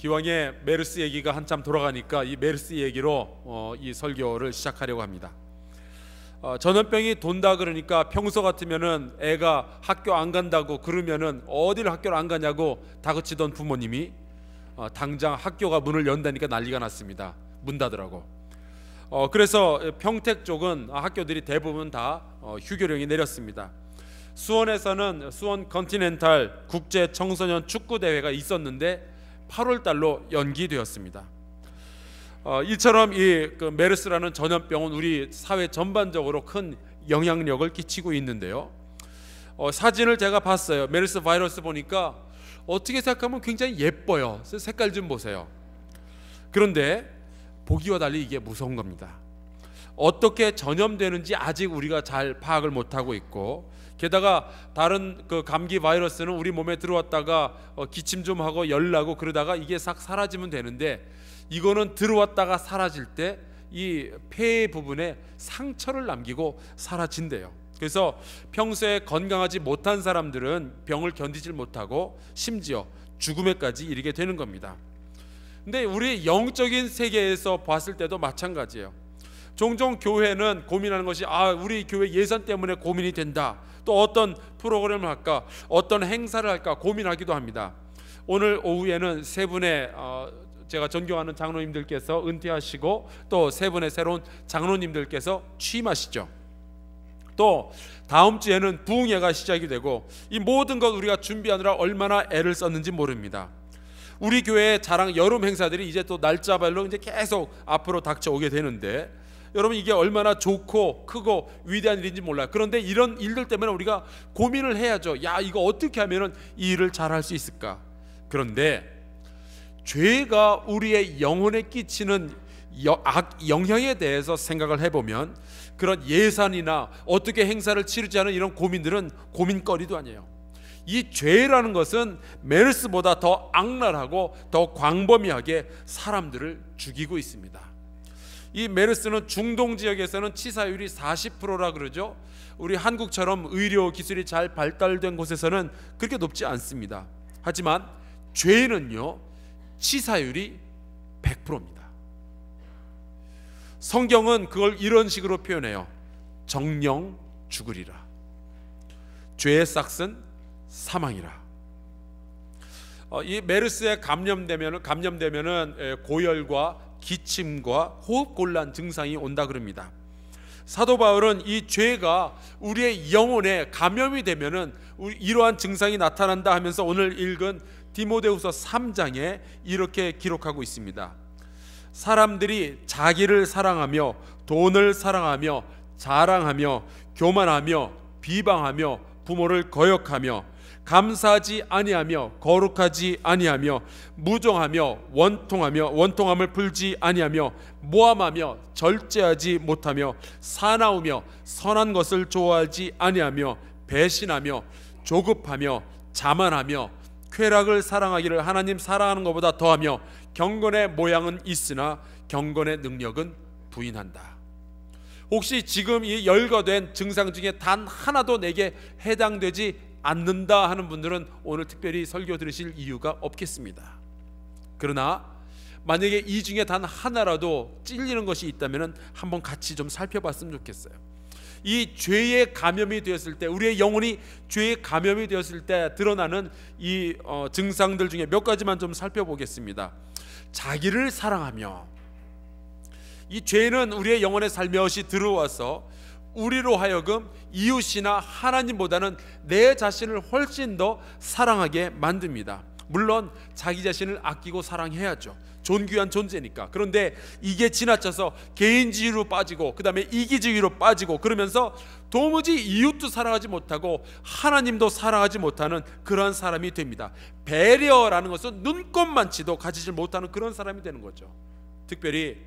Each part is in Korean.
기왕에 메르스 얘기가 한참 돌아가니까 이 메르스 얘기로 이 설교를 시작하려고 합니다. 전염병이 돈다 그러니까 평소 같으면은 애가 학교 안 간다고 그러면은 어디를 학교를 안 가냐고 다그치던 부모님이 당장 학교가 문을 연다니까 난리가 났습니다. 문 닫으라고. 그래서 평택 쪽은 학교들이 대부분 다 휴교령이 내렸습니다. 수원에서는 수원 컨티넨탈 국제 청소년 축구 대회가 있었는데 8월 달로 연기되었습니다. 이처럼 이 메르스라는 전염병은 우리 사회 전반적으로 큰 영향력을 끼치고 있는데요. 사진을 제가 봤어요. 메르스 바이러스 보니까 어떻게 생각하면 굉장히 예뻐요. 색깔 좀 보세요. 그런데 보기와 달리 이게 무서운 겁니다. 어떻게 전염되는지 아직 우리가 잘 파악을 못하고 있고, 게다가 다른 감기 바이러스는 우리 몸에 들어왔다가 기침 좀 하고 열 나고 그러다가 이게 싹 사라지면 되는데, 이거는 들어왔다가 사라질 때 이 폐 부분에 상처를 남기고 사라진대요. 그래서 평소에 건강하지 못한 사람들은 병을 견디질 못하고 심지어 죽음에까지 이르게 되는 겁니다. 근데 우리 영적인 세계에서 봤을 때도 마찬가지예요. 종종 교회는 고민하는 것이 우리 교회 예산 때문에 고민이 된다. 또 어떤 프로그램을 할까, 어떤 행사를 할까 고민하기도 합니다. 오늘 오후에는 세 분의 제가 존경하는 장로님들께서 은퇴하시고 또 세 분의 새로운 장로님들께서 취임하시죠. 또 다음 주에는 부흥회가 시작이 되고, 이 모든 것 우리가 준비하느라 얼마나 애를 썼는지 모릅니다. 우리 교회의 자랑 여름 행사들이 이제 또 날짜별로 이제 계속 앞으로 닥쳐오게 되는데, 여러분 이게 얼마나 좋고 크고 위대한 일인지 몰라요. 그런데 이런 일들 때문에 우리가 고민을 해야죠. 이거 어떻게 하면 이 일을 잘 할 수 있을까? 그런데 죄가 우리의 영혼에 끼치는 악 영향에 대해서 생각을 해보면, 그런 예산이나 어떻게 행사를 치르지 않은 이런 고민들은 고민거리도 아니에요. 이 죄라는 것은 메르스보다 더 악랄하고 더 광범위하게 사람들을 죽이고 있습니다. 이 메르스는 중동 지역에서는 치사율이 40%라 그러죠. 우리 한국처럼 의료 기술이 잘 발달된 곳에서는 그렇게 높지 않습니다. 하지만 죄는요, 치사율이 100%입니다. 성경은 그걸 이런 식으로 표현해요. 정령 죽으리라. 죄의 싹은 사망이라. 이 메르스에 감염되면은 고열과 기침과 호흡 곤란 증상이 온다 그럽니다. 사도 바울은 이 죄가 우리의 영혼에 감염이 되면은 이러한 증상이 나타난다 하면서 오늘 읽은 디모데후서 3장에 이렇게 기록하고 있습니다. 사람들이 자기를 사랑하며 돈을 사랑하며 자랑하며 교만하며 비방하며 부모를 거역하며 감사하지 아니하며 거룩하지 아니하며 무정하며 원통함을 풀지 아니하며 모함하며 절제하지 못하며 사나우며 선한 것을 좋아하지 아니하며 배신하며 조급하며 자만하며 쾌락을 사랑하기를 하나님 사랑하는 것보다 더하며 경건의 모양은 있으나 경건의 능력은 부인한다. 혹시 지금 이 열거된 증상 중에 단 하나도 내게 해당되지 않는다 하는 분들은 오늘 특별히 설교 들으실 이유가 없겠습니다. 그러나 만약에 이 중에 단 하나라도 찔리는 것이 있다면 한번 같이 좀 살펴봤으면 좋겠어요. 이 죄에 감염이 되었을 때, 우리의 영혼이 죄에 감염이 되었을 때 드러나는 이 증상들 중에 몇 가지만 좀 살펴보겠습니다. 자기를 사랑하며, 이 죄는 우리의 영혼에 살며시 들어와서 우리로 하여금 이웃이나 하나님보다는 내 자신을 훨씬 더 사랑하게 만듭니다. 물론 자기 자신을 아끼고 사랑해야죠. 존귀한 존재니까. 그런데 이게 지나쳐서 개인주의로 빠지고 그 다음에 이기주의로 빠지고 그러면서 도무지 이웃도 사랑하지 못하고 하나님도 사랑하지 못하는 그런 사람이 됩니다. 배려라는 것은 눈꼽만치도 가지지 못하는 그런 사람이 되는 거죠. 특별히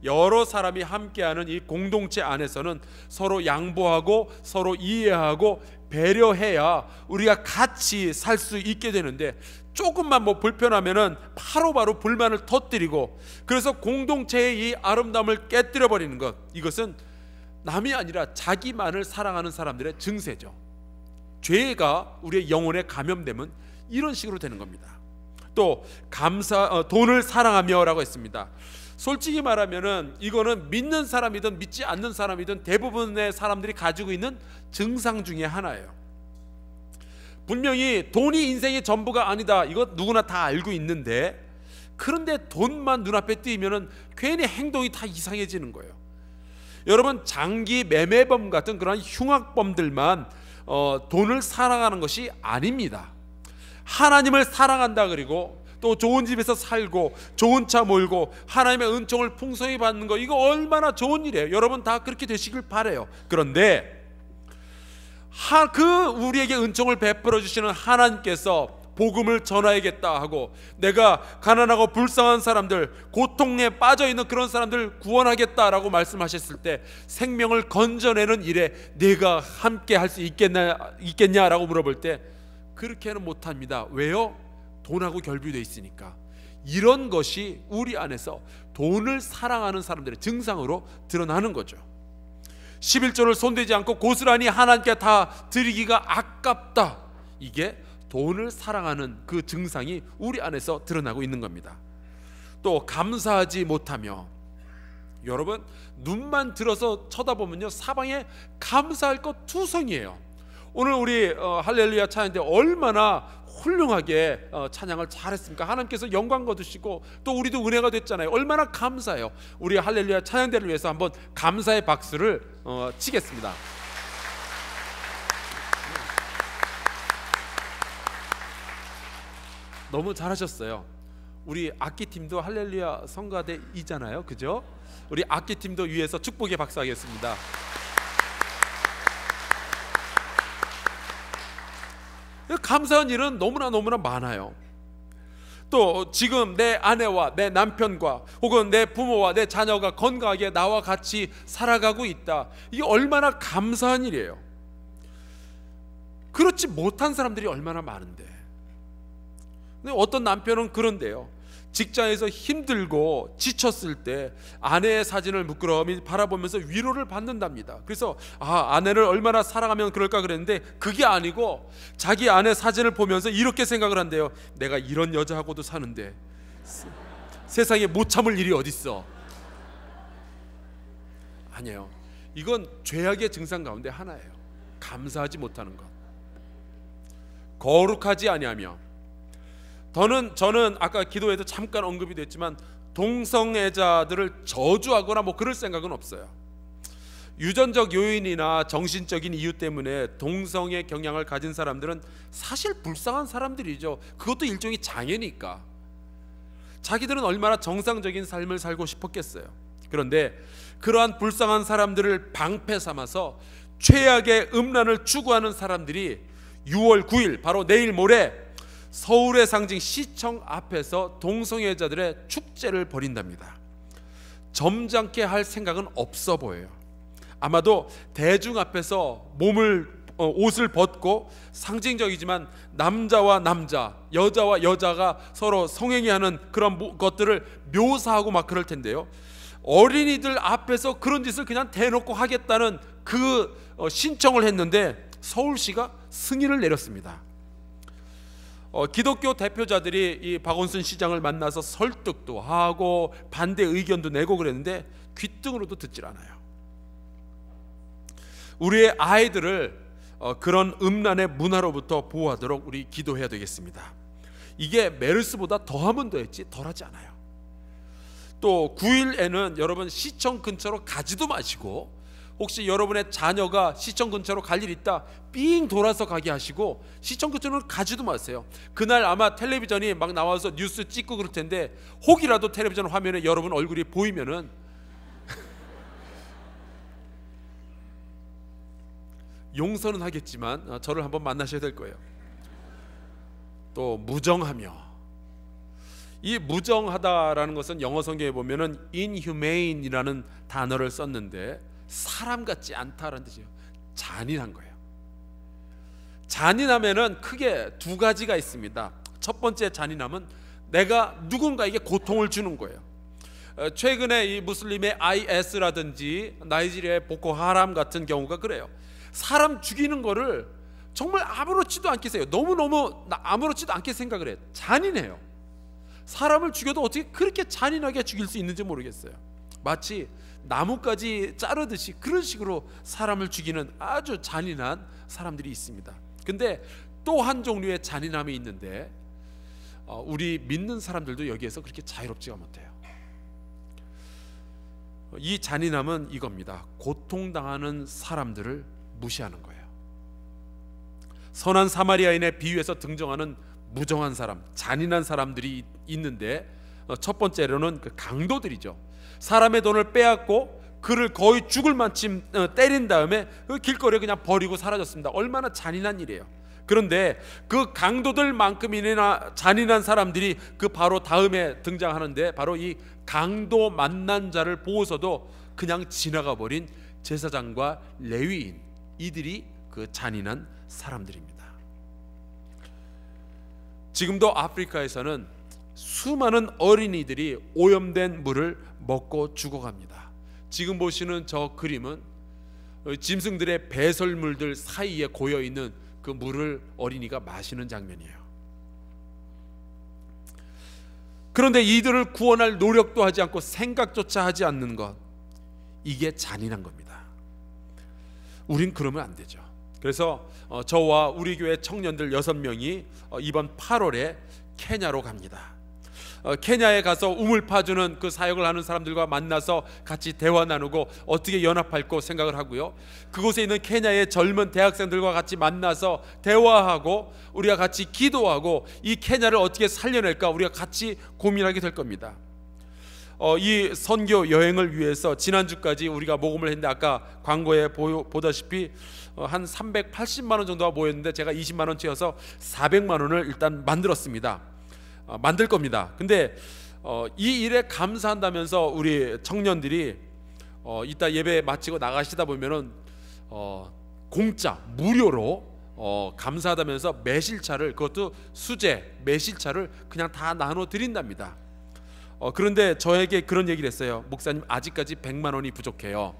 여러 사람이 함께하는 이 공동체 안에서는 서로 양보하고 서로 이해하고 배려해야 우리가 같이 살 수 있게 되는데, 조금만 불편하면은 바로바로 불만을 터뜨리고, 그래서 공동체의 이 아름다움을 깨뜨려 버리는 것, 이것은 남이 아니라 자기만을 사랑하는 사람들의 증세죠. 죄가 우리의 영혼에 감염되면 이런 식으로 되는 겁니다. 또 돈을 사랑하며라고 했습니다. 솔직히 말하면은 이거는 믿는 사람이든 믿지 않는 사람이든 대부분의 사람들이 가지고 있는 증상 중에 하나예요. 분명히 돈이 인생의 전부가 아니다, 이거 누구나 다 알고 있는데, 그런데 돈만 눈앞에 띄면은 괜히 행동이 다 이상해지는 거예요. 여러분, 장기 매매범 같은 그런 흉악범들만 돈을 사랑하는 것이 아닙니다. 하나님을 사랑한다, 그리고 또 좋은 집에서 살고 좋은 차 몰고 하나님의 은총을 풍성히 받는 거, 이거 얼마나 좋은 일이에요. 여러분 다 그렇게 되시길 바라요. 그런데 우리에게 은총을 베풀어 주시는 하나님께서 복음을 전하야겠다 하고, 내가 가난하고 불쌍한 사람들, 고통에 빠져 있는 그런 사람들 구원하겠다라고 말씀하셨을 때, 생명을 건져내는 일에 내가 함께 할 수 있겠냐라고 물어볼 때 그렇게는 못합니다. 왜요? 돈하고 결부되어 있으니까. 이런 것이 우리 안에서 돈을 사랑하는 사람들의 증상으로 드러나는 거죠. 11조를 손대지 않고 고스란히 하나님께 다 드리기가 아깝다, 이게 돈을 사랑하는 그 증상이 우리 안에서 드러나고 있는 겁니다. 또 감사하지 못하며, 여러분 눈만 들어서 쳐다보면요 사방에 감사할 것 투성이에요. 오늘 우리 할렐루야 찬양 때 얼마나 훌륭하게 찬양을 잘했습니까? 하나님께서 영광 거두시고 또 우리도 은혜가 됐잖아요. 얼마나 감사해요. 우리 할렐루야 찬양대를 위해서 한번 감사의 박수를 치겠습니다. 너무 잘하셨어요. 우리 악기팀도 할렐루야 성가대이잖아요, 그죠? 우리 악기팀도 위에서 축복의 박수하겠습니다. 감사한 일은 너무나 많아요. 또 지금 내 아내와 내 남편과 혹은 내 부모와 내 자녀가 건강하게 나와 같이 살아가고 있다, 이게 얼마나 감사한 일이에요. 그렇지 못한 사람들이 얼마나 많은데. 근데 어떤 남편은 그런데요, 직장에서 힘들고 지쳤을 때 아내의 사진을 부끄러움이 바라보면서 위로를 받는답니다. 그래서 아내를 얼마나 사랑하면 그럴까 그랬는데, 그게 아니고 자기 아내 사진을 보면서 이렇게 생각을 한대요. 내가 이런 여자하고도 사는데 세상에 못 참을 일이 어딨어. 아니에요. 이건 죄악의 증상 가운데 하나예요. 감사하지 못하는 것. 거룩하지 아니하며, 저는 아까 기도에도 잠깐 언급이 됐지만 동성애자들을 저주하거나 그럴 생각은 없어요. 유전적 요인이나 정신적인 이유 때문에 동성애 경향을 가진 사람들은 사실 불쌍한 사람들이죠. 그것도 일종의 장애니까. 자기들은 얼마나 정상적인 삶을 살고 싶었겠어요. 그런데 그러한 불쌍한 사람들을 방패 삼아서 최악의 음란을 추구하는 사람들이 6월 9일 바로 내일 모레 서울의 상징 시청 앞에서 동성애자들의 축제를 벌인답니다. 점잖게 할 생각은 없어 보여요. 아마도 대중 앞에서 옷을 벗고 상징적이지만 남자와 남자, 여자와 여자가 서로 성행위하는 그런 것들을 묘사하고 그럴 텐데요, 어린이들 앞에서 그런 짓을 그냥 대놓고 하겠다는 그 신청을 했는데 서울시가 승인을 내렸습니다. 기독교 대표자들이 이 박원순 시장을 만나서 설득도 하고 반대 의견도 내고 그랬는데 귀등으로도 듣질 않아요. 우리의 아이들을 그런 음란의 문화로부터 보호하도록 우리 기도해야 되겠습니다. 이게 메르스보다 더하면 더했지 덜하지 않아요. 또 9일에는 여러분 시청 근처로 가지도 마시고, 혹시 여러분의 자녀가 시청 근처로 갈 일 있다 삥 돌아서 가게 하시고, 시청 근처는 가지도 마세요. 그날 아마 텔레비전이 나와서 뉴스 찍고 그럴 텐데, 혹이라도 텔레비전 화면에 여러분 얼굴이 보이면은 용서는 하겠지만 저를 한번 만나셔야 될 거예요. 또 무정하며, 이 무정하다라는 것은 영어 성경에 보면은 inhumane이라는 단어를 썼는데 사람 같지 않다라는 뜻이에요. 잔인한 거예요. 잔인함에는 크게 두 가지가 있습니다. 첫 번째 잔인함은 내가 누군가에게 고통을 주는 거예요. 최근에 이 무슬림의 IS라든지 나이지리아의 보코하람 같은 경우가 그래요. 사람 죽이는 거를 정말 아무렇지도 않게 해요. 너무너무 아무렇지도 않게 생각을 해요. 잔인해요. 사람을 죽여도 어떻게 그렇게 잔인하게 죽일 수 있는지 모르겠어요. 마치 나뭇가지 자르듯이 그런 식으로 사람을 죽이는 아주 잔인한 사람들이 있습니다. 근데 또 한 종류의 잔인함이 있는데 우리 믿는 사람들도 여기에서 그렇게 자유롭지가 못해요. 이 잔인함은 이겁니다. 고통당하는 사람들을 무시하는 거예요. 선한 사마리아인의 비유에서 등장하는 무정한 사람, 잔인한 사람들이 있는데 첫 번째로는 그 강도들이죠. 사람의 돈을 빼앗고 그를 거의 죽을 만큼 때린 다음에 그 길거리에 그냥 버리고 사라졌습니다. 얼마나 잔인한 일이에요. 그런데 그 강도들만큼이나 잔인한 사람들이 그 바로 다음에 등장하는데, 바로 이 강도 만난 자를 보고서도 그냥 지나가 버린 제사장과 레위인, 이들이 그 잔인한 사람들입니다. 지금도 아프리카에서는 수많은 어린이들이 오염된 물을 먹고 죽어갑니다. 지금 보시는 저 그림은 짐승들의 배설물들 사이에 고여있는 그 물을 어린이가 마시는 장면이에요. 그런데 이들을 구원할 노력도 하지 않고 생각조차 하지 않는 것, 이게 잔인한 겁니다. 우린 그러면 안 되죠. 그래서 저와 우리 교회 청년들 6명이 이번 8월에 케냐로 갑니다. 케냐에 가서 우물 파주는 그 사역을 하는 사람들과 만나서 같이 대화 나누고 어떻게 연합할까 생각을 하고요. 그곳에 있는 케냐의 젊은 대학생들과 같이 만나서 대화하고 우리가 같이 기도하고 이 케냐를 어떻게 살려낼까 우리가 같이 고민하게 될 겁니다. 이 선교 여행을 위해서 지난주까지 우리가 모금을 했는데, 아까 광고에 보다시피 한 380만 원 정도가 모였는데 제가 20만 원 채워서 400만 원을 일단 만들었습니다. 만들 겁니다. 근데 이 일에 감사한다면서 우리 청년들이 이따 예배 마치고 나가시다 보면은 공짜 무료로 감사하다면서 매실차를, 그것도 수제 매실차를 그냥 다 나눠 드린답니다. 그런데 저에게 그런 얘기를 했어요. 목사님, 아직까지 100만 원이 부족해요.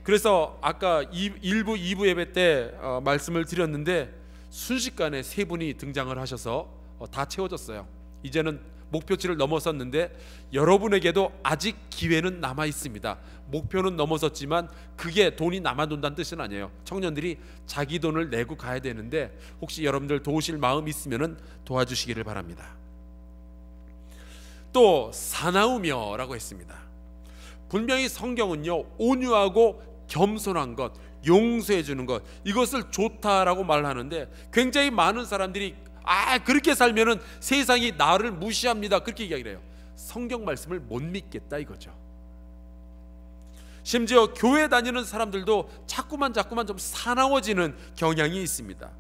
그래서 아까 1부 2부 예배 때 말씀을 드렸는데 순식간에 3분이 등장을 하셔서 다 채워졌어요. 이제는 목표치를 넘어섰는데 여러분에게도 아직 기회는 남아 있습니다. 목표는 넘어섰지만 그게 돈이 남아돈다는 뜻은 아니에요. 청년들이 자기 돈을 내고 가야 되는데 혹시 여러분들 도우실 마음 있으면 도와주시기를 바랍니다. 또 사나우며라고 했습니다. 분명히 성경은요, 온유하고 겸손한 것, 용서해 주는 것, 이것을 좋다라고 말하는데 굉장히 많은 사람들이 그렇게 살면은 세상이 나를 무시합니다, 그렇게 이야기를 해요. 성경 말씀을 못 믿겠다 이거죠. 심지어 교회 다니는 사람들도 자꾸만 좀 사나워지는 경향이 있습니다.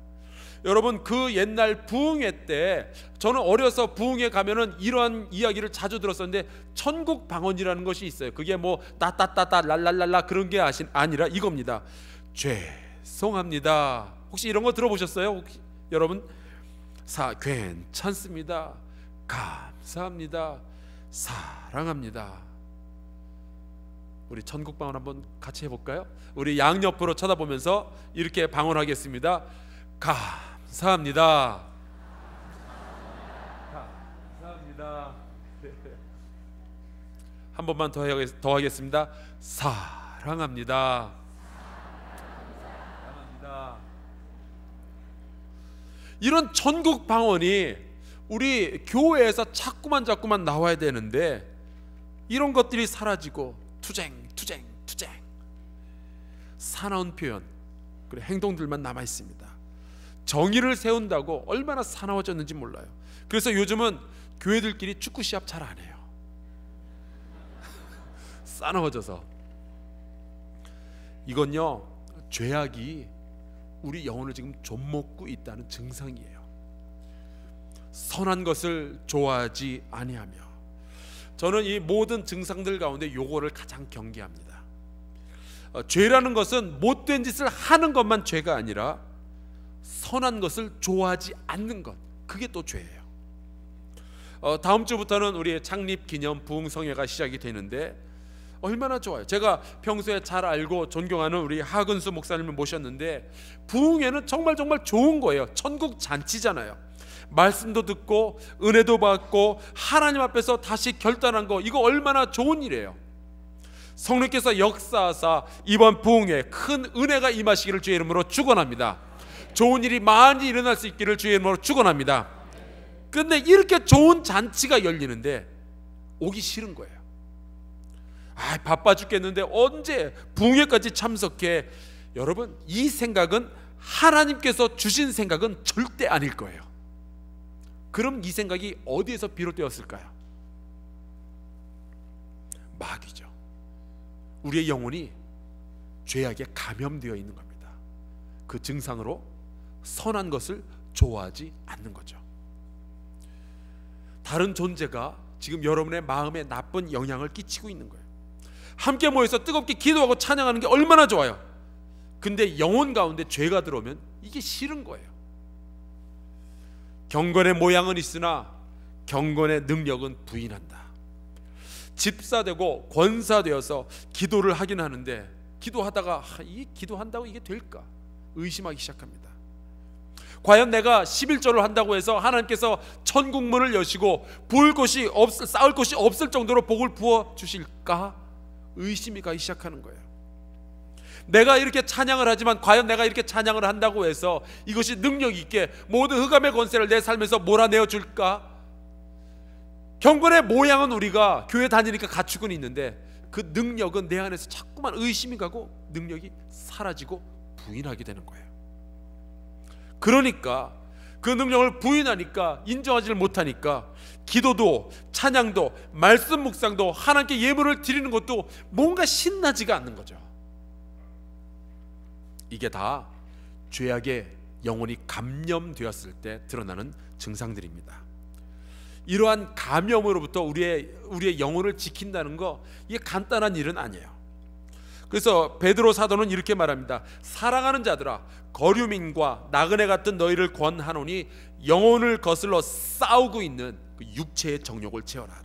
여러분, 그 옛날 부흥회 때 저는 어려서 부흥회 가면은 이러한 이야기를 자주 들었었는데, 천국 방언이라는 것이 있어요. 그게 뭐 따따따따 랄랄랄라 그런 게 아니라 이겁니다. 죄송합니다. 혹시 이런 거 들어보셨어요? 혹시 여러분? 괜찮습니다. 감사합니다. 사랑합니다. 우리 천국 방언 한번 같이 해볼까요? 우리 양옆으로 쳐다보면서 이렇게 방언하겠습니다. 감사합니다. 감사합니다. 한 번만 더 하겠습니다. 사랑합니다. 사랑합니다. 이런 천국 방언이 우리 교회에서 자꾸만 나와야 되는데 이런 것들이 사라지고 투쟁 사나운 표현, 그리고 행동들만 남아 있습니다. 정의를 세운다고 얼마나 사나워졌는지 몰라요. 그래서 요즘은 교회들끼리 축구 시합 잘 안 해요. 싸나워져서. 이건요, 죄악이 우리 영혼을 지금 좀먹고 있다는 증상이에요. 선한 것을 좋아하지 아니하며. 저는 이 모든 증상들 가운데 요거를 가장 경계합니다. 죄라는 것은 못된 짓을 하는 것만 죄가 아니라 선한 것을 좋아하지 않는 것, 그게 또 죄예요. 다음 주부터는 우리 창립 기념 부흥성회가 시작이 되는데 얼마나 좋아요. 제가 평소에 잘 알고 존경하는 우리 하근수 목사님을 모셨는데 부흥회는 정말 좋은 거예요. 천국 잔치잖아요. 말씀도 듣고 은혜도 받고 하나님 앞에서 다시 결단한 거, 이거 얼마나 좋은 일이에요. 성령께서 역사하사 이번 부흥에 큰 은혜가 임하시기를 주의 이름으로 축원합니다. 좋은 일이 많이 일어날 수 있기를 주의 이름으로 축원합니다. 근데 이렇게 좋은 잔치가 열리는데 오기 싫은 거예요. 바빠 죽겠는데 언제 부흥회까지 참석해? 여러분, 이 생각은 하나님께서 주신 생각은 절대 아닐 거예요. 그럼 이 생각이 어디에서 비롯되었을까요? 마귀죠. 우리의 영혼이 죄악에 감염되어 있는 겁니다. 그 증상으로 선한 것을 좋아하지 않는 거죠. 다른 존재가 지금 여러분의 마음에 나쁜 영향을 끼치고 있는 거예요. 함께 모여서 뜨겁게 기도하고 찬양하는 게 얼마나 좋아요. 근데 영혼 가운데 죄가 들어오면 이게 싫은 거예요. 경건의 모양은 있으나 경건의 능력은 부인한다. 집사되고 권사되어서 기도를 하긴 하는데 기도하다가 이 기도한다고 이게 될까 의심하기 시작합니다. 과연 내가 11조를 한다고 해서 하나님께서 천국문을 여시고 쌓을 곳이 없을 정도로 복을 부어 주실까 의심이 가기 시작하는 거예요. 내가 이렇게 찬양을 하지만 과연 내가 이렇게 찬양을 한다고 해서 이것이 능력 있게 모든 흑암의 권세를 내 삶에서 몰아내어 줄까? 경건의 모양은 우리가 교회 다니니까 갖추고는 있는데 그 능력은 내 안에서 자꾸만 의심이 가고 능력이 사라지고 부인하게 되는 거예요. 그러니까 그 능력을 부인하니까, 인정하지를 못하니까 기도도 찬양도 말씀 묵상도 하나님께 예물을 드리는 것도 뭔가 신나지가 않는 거죠. 이게 다 죄악의 영혼이 감염되었을 때 드러나는 증상들입니다. 이러한 감염으로부터 우리의 영혼을 지킨다는 거, 이게 간단한 일은 아니에요. 그래서 베드로 사도는 이렇게 말합니다. 사랑하는 자들아, 거류민과 나그네 같은 너희를 권하노니 영혼을 거슬러 싸우고 있는 그 육체의 정욕을 채워라라.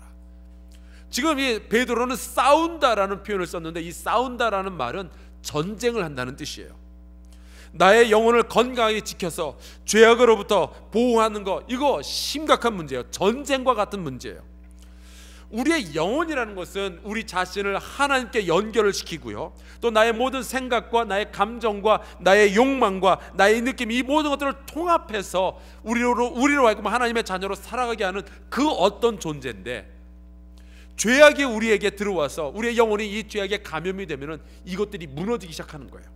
지금 이 베드로는 싸운다라는 표현을 썼는데, 이 싸운다라는 말은 전쟁을 한다는 뜻이에요. 나의 영혼을 건강하게 지켜서 죄악으로부터 보호하는 거, 이거 심각한 문제예요. 전쟁과 같은 문제예요. 우리의 영혼이라는 것은 우리 자신을 하나님께 연결을 시키고요, 또 나의 모든 생각과 나의 감정과 나의 욕망과 나의 느낌, 이 모든 것들을 통합해서 우리로 하여금 하나님의 자녀로 살아가게 하는 그 어떤 존재인데, 죄악이 우리에게 들어와서 우리의 영혼이 이 죄악에 감염이 되면은 이것들이 무너지기 시작하는 거예요.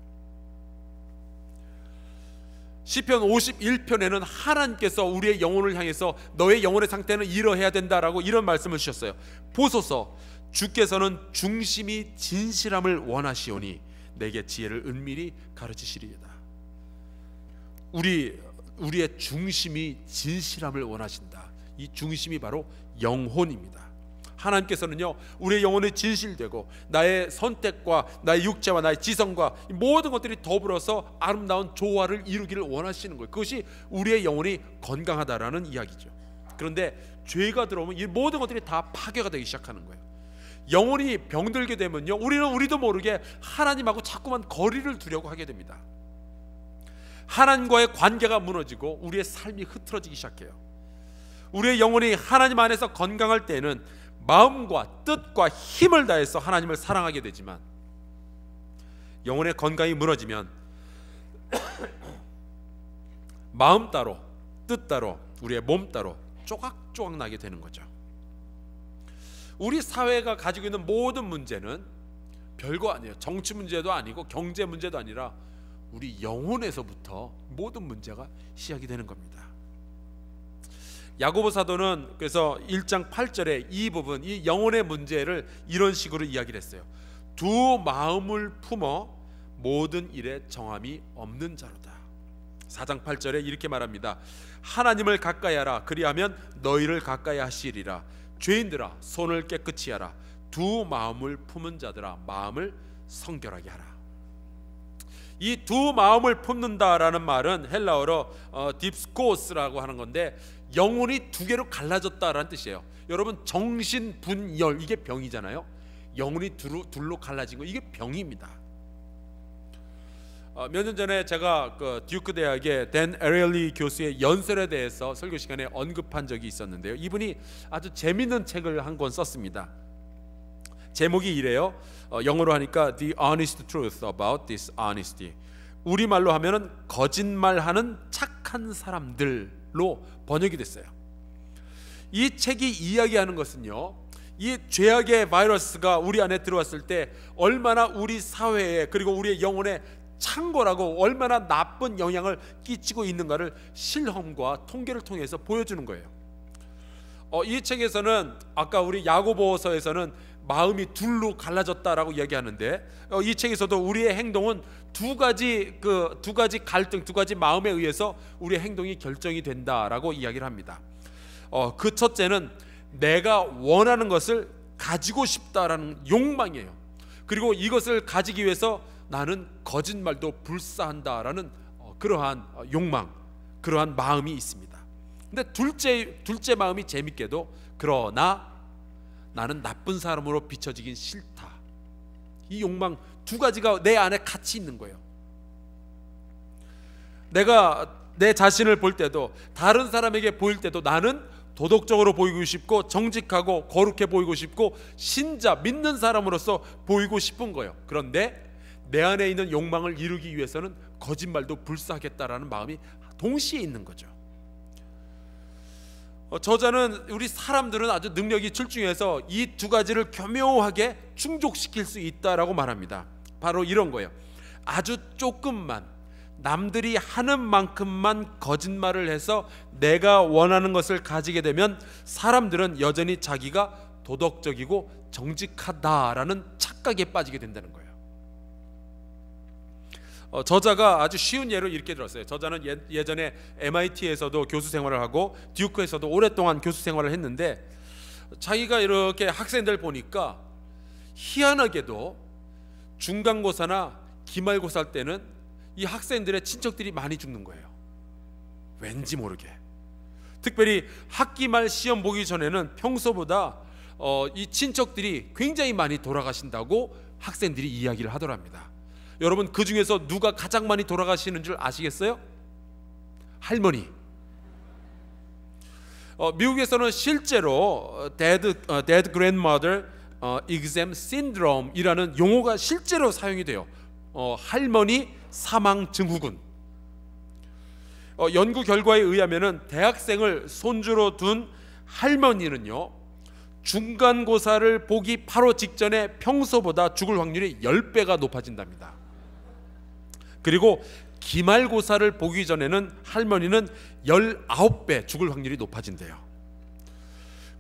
시편 51편에는 하나님께서 우리의 영혼을 향해서 너의 영혼의 상태는 이러해야 된다라고 이런 말씀을 주셨어요. 보소서, 주께서는 중심이 진실함을 원하시오니 내게 지혜를 은밀히 가르치시리이다. 우리의 중심이 진실함을 원하신다. 이 중심이 바로 영혼입니다. 하나님께서는요, 우리의 영혼이 진실되고 나의 선택과 나의 육체와 나의 지성과 모든 것들이 더불어서 아름다운 조화를 이루기를 원하시는 거예요. 그것이 우리의 영혼이 건강하다라는 이야기죠. 그런데 죄가 들어오면 이 모든 것들이 다 파괴가 되기 시작하는 거예요. 영혼이 병들게 되면요, 우리도 모르게 하나님하고 자꾸만 거리를 두려고 하게 됩니다. 하나님과의 관계가 무너지고 우리의 삶이 흐트러지기 시작해요. 우리의 영혼이 하나님 안에서 건강할 때는 마음과 뜻과 힘을 다해서 하나님을 사랑하게 되지만, 영혼의 건강이 무너지면 마음 따로 뜻 따로 우리의 몸 따로 조각조각 나게 되는 거죠. 우리 사회가 가지고 있는 모든 문제는 별거 아니에요. 정치 문제도 아니고 경제 문제도 아니라 우리 영혼에서부터 모든 문제가 시작이 되는 겁니다. 야고보 사도는 그래서 1장 8절에 이 부분, 이 영혼의 문제를 이런 식으로 이야기를 했어요. 두 마음을 품어 모든 일에 정함이 없는 자로다. 4장 8절에 이렇게 말합니다. 하나님을 가까이 하라. 그리하면 너희를 가까이 하시리라. 죄인들아, 손을 깨끗이 하라. 두 마음을 품은 자들아, 마음을 성결하게 하라. 이 두 마음을 품는다라는 말은 헬라어로 딥스코스라고 하는 건데, 영혼이 두 개로 갈라졌다라는 뜻이에요. 여러분, 정신분열, 이게 병이잖아요. 영혼이 둘로 갈라진 거, 이게 병입니다. 몇 년 전에 제가 그 듀크 대학의 댄 에렐리 교수의 연설에 대해서 설교 시간에 언급한 적이 있었는데요. 이분이 아주 재밌는 책을 한 권 썼습니다. 제목이 이래요. 영어로 하니까 The Honest Truth About Dishonesty. 우리말로 하면은 거짓말하는 착한 사람들로 번역이 됐어요. 이 책이 이야기하는 것은요, 이 죄악의 바이러스가 우리 안에 들어왔을 때 얼마나 우리 사회에 그리고 우리의 영혼에 창궐하고 얼마나 나쁜 영향을 끼치고 있는가를 실험과 통계를 통해서 보여주는 거예요. 이 책에서는 아까 우리 야고보서에서는 마음이 둘로 갈라졌다라고 이야기하는데, 이 책에서도 우리의 행동은 두 가지 갈등, 두 가지 마음에 의해서 우리의 행동이 결정이 된다라고 이야기를 합니다. 그 첫째는 내가 원하는 것을 가지고 싶다라는 욕망이에요. 그리고 이것을 가지기 위해서 나는 거짓말도 불사한다라는 그러한 욕망, 그러한 마음이 있습니다. 근데 둘째 마음이 재밌게도 그러나 나는 나쁜 사람으로 비춰지긴 싫다. 이 욕망 두 가지가 내 안에 같이 있는 거예요. 내가 내 자신을 볼 때도 다른 사람에게 보일 때도 나는 도덕적으로 보이고 싶고 정직하고 거룩해 보이고 싶고 신자, 믿는 사람으로서 보이고 싶은 거예요. 그런데 내 안에 있는 욕망을 이루기 위해서는 거짓말도 불사하겠다라는 마음이 동시에 있는 거죠. 저자는 우리 사람들은 아주 능력이 출중해서 이 두 가지를 교묘하게 충족시킬 수 있다라고 말합니다. 바로 이런 거예요. 아주 조금만, 남들이 하는 만큼만 거짓말을 해서 내가 원하는 것을 가지게 되면 사람들은 여전히 자기가 도덕적이고 정직하다라는 착각에 빠지게 된다는 거예요. 저자가 아주 쉬운 예를 이렇게 들었어요. 저자는 예전에 MIT에서도 교수 생활을 하고 듀크에서도 오랫동안 교수 생활을 했는데, 자기가 이렇게 학생들 보니까 희한하게도 중간고사나 기말고사 때는 이 학생들의 친척들이 많이 죽는 거예요. 왠지 모르게. 특별히 학기 말 시험 보기 전에는 평소보다 이 친척들이 굉장히 많이 돌아가신다고 학생들이 이야기를 하더랍니다. 여러분, 그 중에서 누가 가장 많이 돌아가시는 줄 아시겠어요? 할머니. 미국에서는 실제로 Dead Grandmother Exam Syndrome 이라는 용어가 실제로 사용이 돼요. 할머니 사망 증후군. 연구 결과에 의하면은 대학생을 손주로 둔 할머니는요, 중간고사를 보기 바로 직전에 평소보다 죽을 확률이 10배가 높아진답니다. 그리고 기말고사를 보기 전에는 할머니는 19배 죽을 확률이 높아진대요.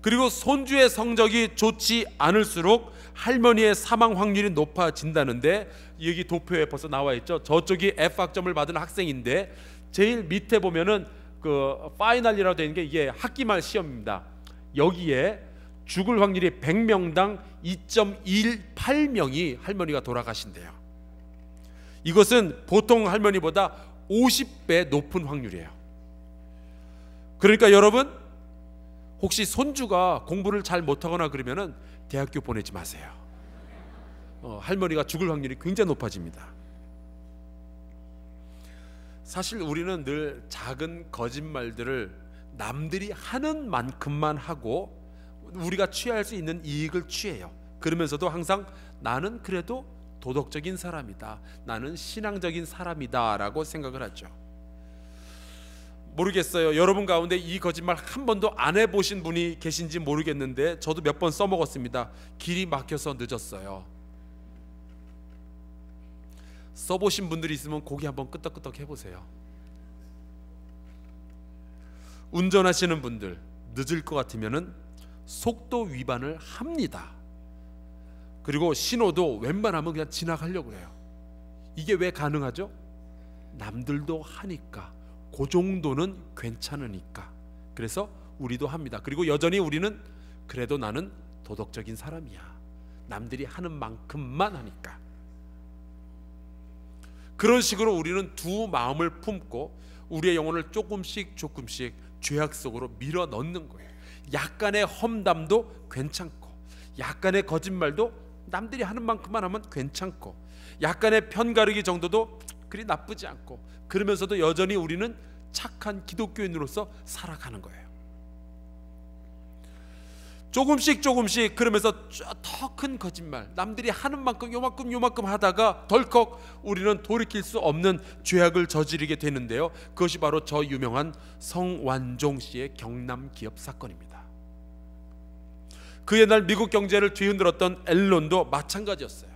그리고 손주의 성적이 좋지 않을수록 할머니의 사망 확률이 높아진다는데, 여기 도표에 벌써 나와 있죠. 저쪽이 F학점을 받은 학생인데 제일 밑에 보면은 그 파이널이라고 되어 있는 게 이게 학기말 시험입니다. 여기에 죽을 확률이 100명당 2.18명이 할머니가 돌아가신대요. 이것은 보통 할머니보다 50배 높은 확률이에요. 그러니까 여러분, 혹시 손주가 공부를 잘 못하거나 그러면은 대학교 보내지 마세요. 할머니가 죽을 확률이 굉장히 높아집니다. 사실 우리는 늘 작은 거짓말들을 남들이 하는 만큼만 하고 우리가 취할 수 있는 이익을 취해요. 그러면서도 항상 나는 그래도 도덕적인 사람이다, 나는 신앙적인 사람이다 라고 생각을 하죠. 모르겠어요. 여러분 가운데 이 거짓말 한 번도 안 해보신 분이 계신지 모르겠는데 저도 몇 번 써먹었습니다. 길이 막혀서 늦었어요. 써보신 분들이 있으면 고개 한번 끄덕끄덕 해보세요. 운전하시는 분들, 늦을 것 같으면은 속도 위반을 합니다. 그리고 신호도 웬만하면 그냥 지나가려고 해요. 이게 왜 가능하죠? 남들도 하니까, 그 정도는 괜찮으니까. 그래서 우리도 합니다. 그리고 여전히 우리는 그래도 나는 도덕적인 사람이야, 남들이 하는 만큼만 하니까. 그런 식으로 우리는 두 마음을 품고 우리의 영혼을 조금씩 죄악 속으로 밀어 넣는 거예요. 약간의 험담도 괜찮고, 약간의 거짓말도 남들이 하는 만큼만 하면 괜찮고, 약간의 편가르기 정도도 그리 나쁘지 않고, 그러면서도 여전히 우리는 착한 기독교인으로서 살아가는 거예요. 조금씩 그러면서 더 큰 거짓말, 남들이 하는 만큼 요만큼 하다가 덜컥 우리는 돌이킬 수 없는 죄악을 저지르게 되는데요. 그것이 바로 저 유명한 성완종 씨의 경남 기업 사건입니다. 그 옛날 미국 경제를 뒤흔들었던 앨런도 마찬가지였어요.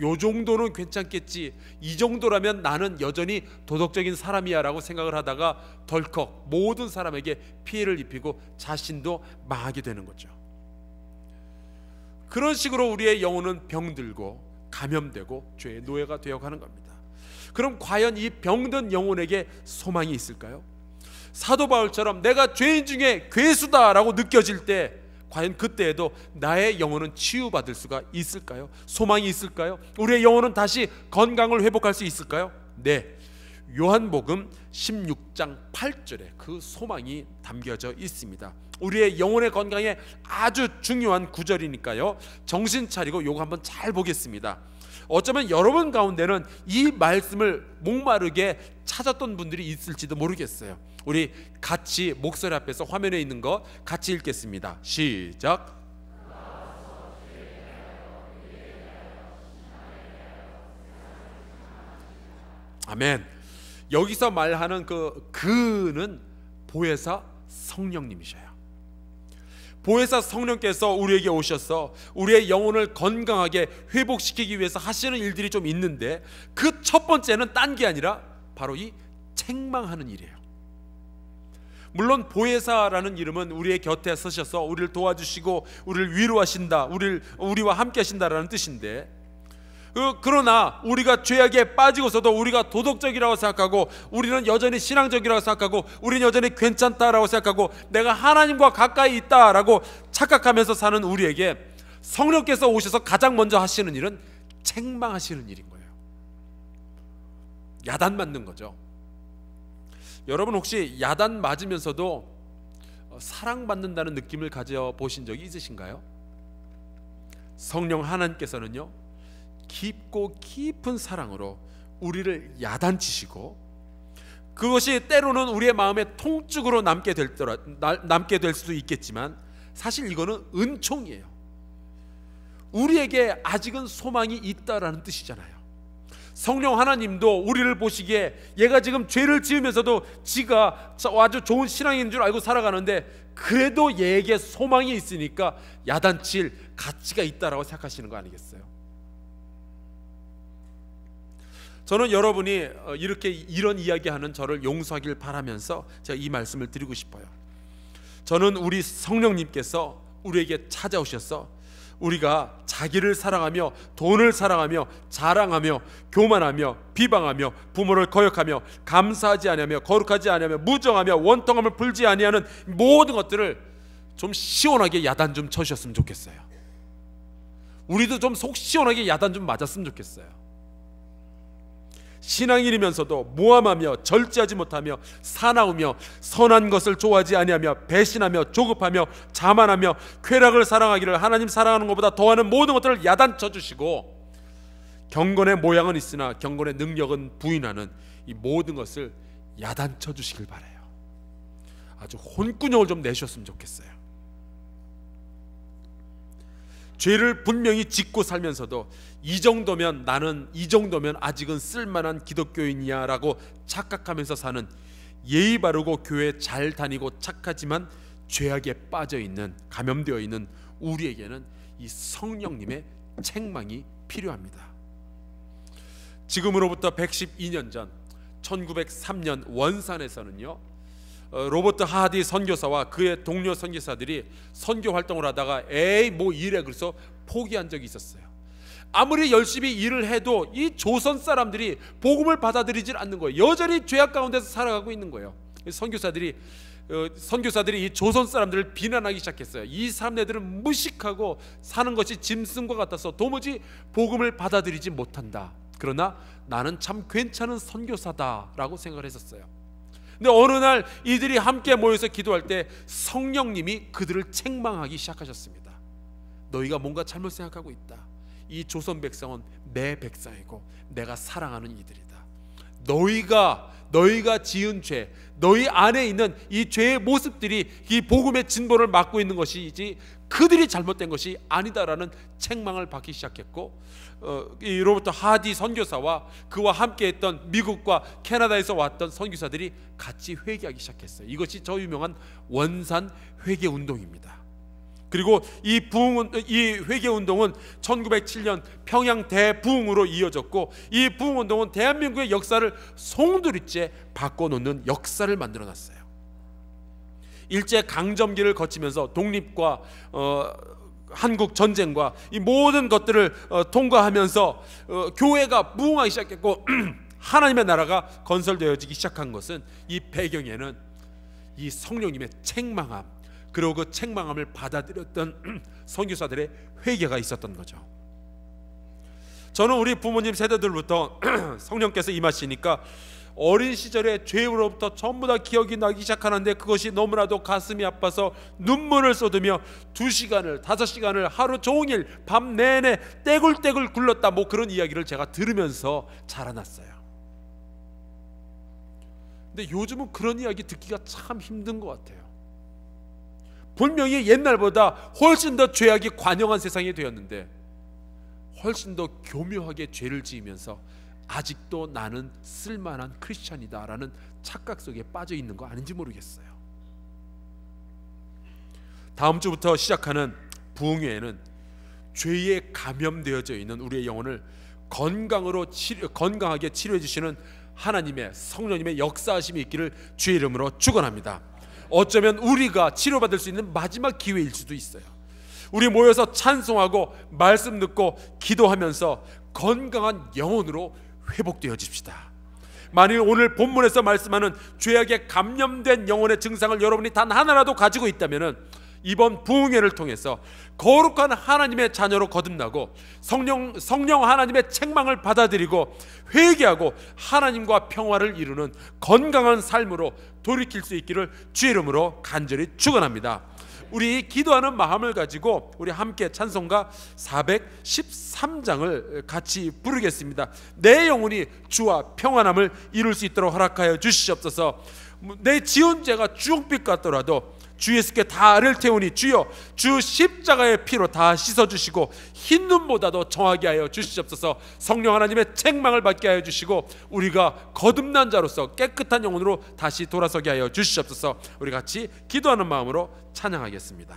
요 정도는 괜찮겠지, 이 정도라면 나는 여전히 도덕적인 사람이야 라고 생각을 하다가 덜컥 모든 사람에게 피해를 입히고 자신도 망하게 되는 거죠. 그런 식으로 우리의 영혼은 병들고 감염되고 죄의 노예가 되어가는 겁니다. 그럼 과연 이 병든 영혼에게 소망이 있을까요? 사도 바울처럼 내가 죄인 중에 괴수다라고 느껴질 때 과연 그때에도 나의 영혼은 치유받을 수가 있을까요? 소망이 있을까요? 우리의 영혼은 다시 건강을 회복할 수 있을까요? 네, 요한복음 16장 8절에 그 소망이 담겨져 있습니다. 우리의 영혼의 건강에 아주 중요한 구절이니까요, 정신 차리고 요거 한번 잘 보겠습니다. 어쩌면 여러분 가운데는 이 말씀을 목마르게 찾았던 분들이 있을지도 모르겠어요. 우리 같이 목소리 앞에서 화면에 있는 거 같이 읽겠습니다. 시작. 아멘. 여기서 말하는 그는 보혜사 성령님이셔요. 보혜사 성령께서 우리에게 오셔서 우리의 영혼을 건강하게 회복시키기 위해서 하시는 일들이 좀 있는데, 그 첫 번째는 딴 게 아니라 바로 이 책망하는 일이에요. 물론 보혜사라는 이름은 우리의 곁에 서셔서 우리를 도와주시고 우리를 위로하신다, 우리와 함께 하신다라는 뜻인데, 그러나 우리가 죄악에 빠지고서도 우리가 도덕적이라고 생각하고, 우리는 여전히 신앙적이라고 생각하고, 우리는 여전히 괜찮다라고 생각하고, 내가 하나님과 가까이 있다라고 착각하면서 사는 우리에게 성령께서 오셔서 가장 먼저 하시는 일은 책망하시는 일인 거예요. 야단 맞는 거죠. 여러분 혹시 야단 맞으면서도 사랑받는다는 느낌을 가져보신 적이 있으신가요? 성령 하나님께서는요, 깊고 깊은 사랑으로 우리를 야단치시고, 그것이 때로는 우리의 마음에 통증으로 남게 될 수도 있겠지만, 사실 이거는 은총이에요. 우리에게 아직은 소망이 있다라는 뜻이잖아요. 성령 하나님도 우리를 보시기에 얘가 지금 죄를 지으면서도 지가 아주 좋은 신앙인 줄 알고 살아가는데, 그래도 얘에게 소망이 있으니까 야단칠 가치가 있다라고 생각하시는 거 아니겠어요? 저는 여러분이 이런 이야기하는 저를 용서하길 바라면서 제가 이 말씀을 드리고 싶어요. 저는 우리 성령님께서 우리에게 찾아오셔서 우리가 자기를 사랑하며 돈을 사랑하며 자랑하며 교만하며 비방하며 부모를 거역하며 감사하지 아니하며 거룩하지 아니하며 무정하며 원통함을 풀지 아니하는 모든 것들을 좀 시원하게 야단 좀 쳐주셨으면 좋겠어요. 우리도 좀 속 시원하게 야단 좀 맞았으면 좋겠어요. 신앙인이면서도 모함하며 절제하지 못하며 사나우며 선한 것을 좋아하지 아니하며 배신하며 조급하며 자만하며 쾌락을 사랑하기를 하나님 사랑하는 것보다 더하는 모든 것들을 야단쳐 주시고, 경건의 모양은 있으나 경건의 능력은 부인하는 이 모든 것을 야단쳐 주시길 바라요. 아주 혼꾸녕을 좀 내셨으면 좋겠어요. 죄를 분명히 짓고 살면서도 나는 이 정도면 아직은 쓸만한 기독교인이야 라고 착각하면서 사는, 예의 바르고 교회 잘 다니고 착하지만 죄악에 빠져있는, 감염되어 있는 우리에게는 이 성령님의 책망이 필요합니다. 지금으로부터 112년 전 1903년 원산에서는요, 로버트 하디 선교사와 그의 동료 선교사들이 선교 활동을 하다가 뭐 이래 그래서 포기한 적이 있었어요. 아무리 열심히 일을 해도 이 조선 사람들이 복음을 받아들이질 않는 거예요. 여전히 죄악 가운데서 살아가고 있는 거예요. 선교사들이 이 조선 사람들을 비난하기 시작했어요. 이 사람들은 무식하고 사는 것이 짐승과 같아서 도무지 복음을 받아들이지 못한다. 그러나 나는 참 괜찮은 선교사다라고 생각을 했었어요. 근데 어느 날 이들이 함께 모여서 기도할 때 성령님이 그들을 책망하기 시작하셨습니다. 너희가 뭔가 잘못 생각하고 있다. 이 조선 백성은 내 백성이고 내가 사랑하는 이들이다. 너희가 지은 죄, 너희 안에 있는 이 죄의 모습들이 이 복음의 진보를 막고 있는 것이지 그들이 잘못된 것이 아니다라는 책망을 받기 시작했고, 이로부터 하디 선교사와 그와 함께했던 미국과 캐나다에서 왔던 선교사들이 같이 회개하기 시작했어요. 이것이 저 유명한 원산 회개 운동입니다. 그리고 이 회개 운동은 1907년 평양 대부흥으로 이어졌고, 이 부흥 운동은 대한민국의 역사를 송두리째 바꿔놓는 역사를 만들어놨어요. 일제 강점기를 거치면서 독립과 한국 전쟁과 이 모든 것들을 통과하면서 교회가 부흥하기 시작했고 하나님의 나라가 건설되어지기 시작한 것은 이 배경에는 이 성령님의 책망함, 그리고 그 책망함을 받아들였던 선교사들의 회개가 있었던 거죠. 저는 우리 부모님 세대들부터 성령께서 임하시니까 어린 시절의 죄로부터 전부 다 기억이 나기 시작하는데, 그것이 너무나도 가슴이 아파서 눈물을 쏟으며 2시간을 5시간을 하루 종일 밤 내내 떼굴떼굴 굴렀다, 뭐 그런 이야기를 제가 들으면서 자라났어요. 근데 요즘은 그런 이야기 듣기가 참 힘든 것 같아요. 분명히 옛날보다 훨씬 더 죄악이 관영한 세상이 되었는데 훨씬 더 교묘하게 죄를 지으면서 아직도 나는 쓸만한 크리스찬이다 라는 착각 속에 빠져 있는 거 아닌지 모르겠어요. 다음 주부터 시작하는 부흥회에는 죄에 감염되어져 있는 우리의 영혼을 건강하게 치료해 주시는 하나님의 성령님의 역사하심이 있기를 주의 이름으로 축원합니다. 어쩌면 우리가 치료받을 수 있는 마지막 기회일 수도 있어요. 우리 모여서 찬송하고 말씀 듣고 기도하면서 건강한 영혼으로 회복되어집시다. 만일 오늘 본문에서 말씀하는 죄악에 감염된 영혼의 증상을 여러분이 단 하나라도 가지고 있다면 이번 부흥회를 통해서 거룩한 하나님의 자녀로 거듭나고 성령 하나님의 책망을 받아들이고 회개하고 하나님과 평화를 이루는 건강한 삶으로 돌이킬 수 있기를 주의 이름으로 간절히 축원합니다. 우리 기도하는 마음을 가지고 우리 함께 찬송가 413장을 같이 부르겠습니다. 내 영혼이 주와 평안함을 이룰 수 있도록 허락하여 주시옵소서. 내 지은 죄가 주홍빛 같더라도 주 예수께 다 아를 태우니 주여 주 십자가의 피로 다 씻어주시고 흰 눈보다도 정하게 하여 주시옵소서. 성령 하나님의 책망을 받게 하여 주시고 우리가 거듭난 자로서 깨끗한 영혼으로 다시 돌아서게 하여 주시옵소서. 우리 같이 기도하는 마음으로 찬양하겠습니다.